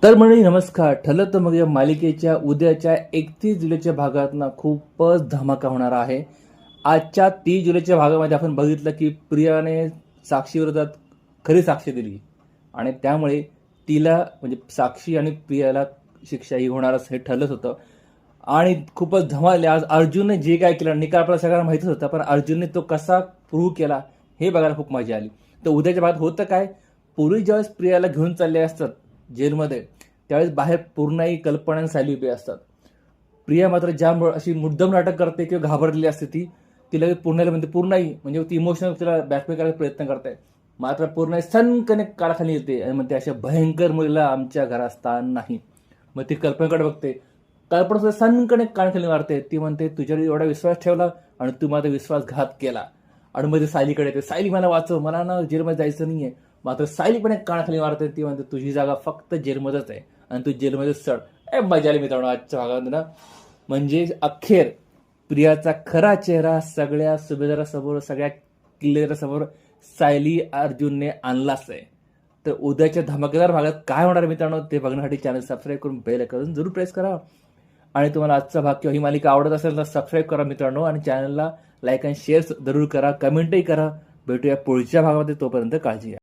तर मंडळी नमस्कार. ठरलं तर मग या मालिकेच्या उद्याच्या 31 जुलैच्या भागातनं खूपच धमाका होणार आहे. आजच्या 30 जुलैच्या भागामध्ये आपण बघितलं की प्रियाने साक्षी विरोधात खरी साक्ष दिली आणि त्यामुळे तिला म्हणजे साक्षी आणि प्रियाला शिक्षा ही होणारच हे ठरलंच होतं. आणि खूपच धमाल आज अर्जुनने जे काय केलं निकाल आपल्याला सगळ्यांना माहितीच होता, पण अर्जुनने तो कसा प्रूव्ह केला हे बघायला खूप मजा आली. तर उद्याच्या भागात होतं काय, पूर्वी ज्यावेळेस प्रियाला घेऊन चालले असतात जेलमध्ये, त्यावेळेस बाहेर पूर्णाई, कल्पना आणि सायली उभे असतात. प्रिया मात्र जाम अशी मुद्दाम नाटक करते किंवा घाबरलेली असते ती. तिला पूर्णाला म्हणते, पूर्णाई म्हणजे ती इमोशनल तिला बॅकमेल करायचा प्रयत्न करते. मात्र पूर्णाई सनकने काळाखाली येते आणि म्हणते, अशा भयंकर मुलीला आमच्या घरात स्थान नाही. मग ती कल्पनेकडे बघते. कल्पना सुद्धा सनकने काळखाली मारते. ती म्हणते, तुझ्यावर एवढा विश्वास ठेवला आणि तू माझा विश्वासघात केला. आणि मध्ये सायलीकडे येते. सायली मला वाचव, मला ना जेलमध्ये जायचं नाहीये. मात्र सायली पण एक कानाखाली मारते. ती म्हणते, तुझी जागा फक्त जेलमध्येच आहे आणि तू जेलमध्ये चढ. मजा आली मित्रांनो आजच्या भागामध्ये ना. म्हणजे अखेर प्रियाचा खरा चेहरा सगळ्या सुभेदारासमोर, सगळ्या किल्लेदारासमोर सायली अर्जुनने आणलाच आहे. तर उद्याच्या धमाकेदार भागात काय होणार मित्रांनो ते बघण्यासाठी चॅनल सबस्क्राईब करून बेल आयकॉन जरूर प्रेस करा. आणि तुम्हाला आजचा भाग किंवा ही मालिका आवडत असेल तर सबस्क्राईब करा मित्रांनो, आणि चॅनलला लाईक आणि शेअर जरूर करा, कमेंटही करा. भेटूया पुढच्या भागामध्ये, तोपर्यंत काळजी घ्या.